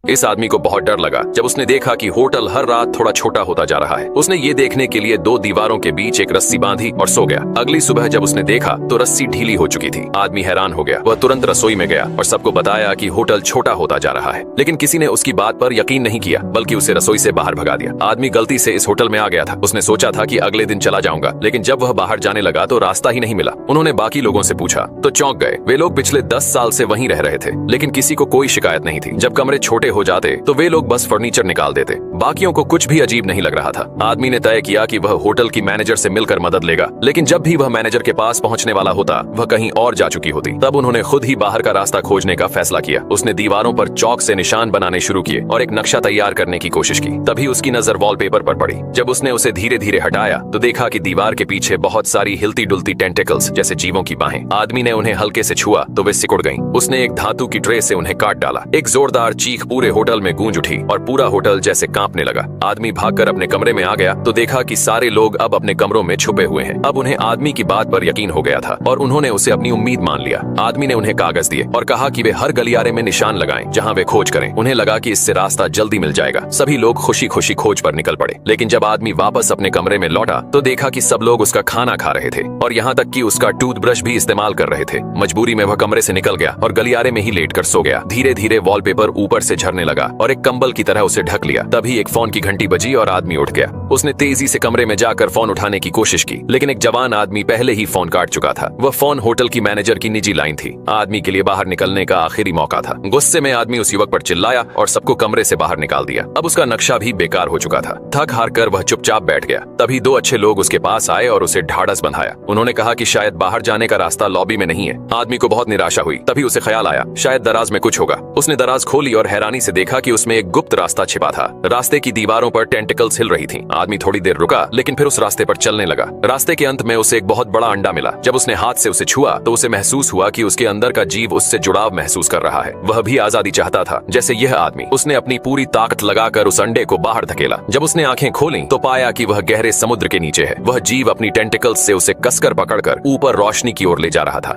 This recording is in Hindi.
इस आदमी को बहुत डर लगा जब उसने देखा कि होटल हर रात थोड़ा छोटा होता जा रहा है। उसने ये देखने के लिए दो दीवारों के बीच एक रस्सी बांधी और सो गया। अगली सुबह जब उसने देखा तो रस्सी ढीली हो चुकी थी। आदमी हैरान हो गया। वह तुरंत रसोई में गया और सबको बताया कि होटल छोटा होता जा रहा है, लेकिन किसी ने उसकी बात पर यकीन नहीं किया, बल्कि उसे रसोई से बाहर भगा दिया। आदमी गलती से इस होटल में आ गया था। उसने सोचा था कि अगले दिन चला जाऊंगा, लेकिन जब वह बाहर जाने लगा तो रास्ता ही नहीं मिला। उन्होंने बाकी लोगों से पूछा तो चौंक गए। वे लोग पिछले 10 साल से वहीं रह रहे थे, लेकिन किसी को कोई शिकायत नहीं थी। जब कमरे छोटे हो जाते तो वे लोग बस फर्नीचर निकाल देते। बाकियों को कुछ भी अजीब नहीं लग रहा था। आदमी ने तय किया कि वह होटल की मैनेजर से मिलकर मदद लेगा, लेकिन जब भी वह मैनेजर के पास पहुंचने वाला होता वह कहीं और जा चुकी होती। तब उन्होंने खुद ही बाहर का रास्ता खोजने का फैसला किया। उसने दीवारों पर चौक से निशान बनाने शुरू किए और एक नक्शा तैयार करने की कोशिश की। तभी उसकी नजर वॉलपेपर पर पड़ी। जब उसने उसे धीरे धीरे हटाया तो देखा कि दीवार के पीछे बहुत सारी हिलती डुलती टेंटिकल्स जैसे जीवों की बाहें। आदमी ने उन्हें हल्के से छुआ तो वे सिकुड़ गईं। उसने एक धातु की ट्रे से उन्हें काट डाला। एक जोरदार चीख पूरे होटल में गूंज उठी और पूरा होटल जैसे कांपने लगा। आदमी भागकर अपने कमरे में आ गया तो देखा कि सारे लोग अब अपने कमरों में छुपे हुए हैं। अब उन्हें आदमी की बात पर यकीन हो गया था और उन्होंने उसे अपनी उम्मीद मान लिया। आदमी ने उन्हें कागज दिए और कहा कि वे हर गलियारे में निशान लगाएं जहां वे खोज करें। उन्हें लगा कि इससे रास्ता जल्दी मिल जाएगा। सभी लोग खुशी खुशी खोज पर निकल पड़े। लेकिन जब आदमी वापस अपने कमरे में लौटा तो देखा कि सब लोग उसका खाना खा रहे थे और यहाँ तक कि उसका टूथब्रश भी इस्तेमाल कर रहे थे। मजबूरी में वह कमरे से निकल गया और गलियारे में ही लेटकर सो गया। धीरे धीरे वॉलपेपर ऊपर से झरने लगा और एक कंबल की तरह उसे ढक लिया। तभी एक फोन की घंटी बजी और आदमी उठ गया। उसने तेजी से कमरे में जाकर फोन उठाने की कोशिश की, लेकिन एक जवान आदमी पहले ही फोन काट चुका था। वह फोन होटल की मैनेजर की निजी लाइन थी। आदमी के लिए बाहर निकलने का आखिरी मौका था। गुस्से में आदमी उस युवक पर चिल्लाया और सबको कमरे से बाहर निकाल दिया। अब उसका नक्शा भी बेकार हो चुका था। थक हार कर वह चुपचाप बैठ गया। तभी दो अच्छे लोग उसके पास आए और उसे ढाढ़स बंधाया। उन्होंने कहा कि शायद बाहर जाने का रास्ता लॉबी में नहीं है। आदमी को बहुत निराशा हुई। तभी उसे ख्याल आया शायद दराज में कुछ होगा। उसने दराज खोली और हैरानी से देखा कि उसमें एक गुप्त रास्ता छिपा था। रास्ते की दीवारों पर टेंटिकल्स हिल रही थी। आदमी थोड़ी देर रुका, लेकिन फिर उस रास्ते पर चलने लगा। रास्ते के अंत में उसे एक बहुत बड़ा अंडा मिला। जब उसने हाथ से उसे छुआ तो उसे महसूस हुआ कि उसके अंदर का जीव उससे जुड़ाव महसूस कर रहा है। वह भी आजादी चाहता था जैसे यह आदमी। उसने अपनी पूरी ताकत लगाकर उस अंडे को बाहर धकेला। जब उसने आंखें खोली तो पाया कि वह गहरे समुद्र के नीचे है। वह जीव अपनी टेंटिकल्स से उसे कसकर पकड़कर ऊपर रोशनी की ओर ले जा रहा था।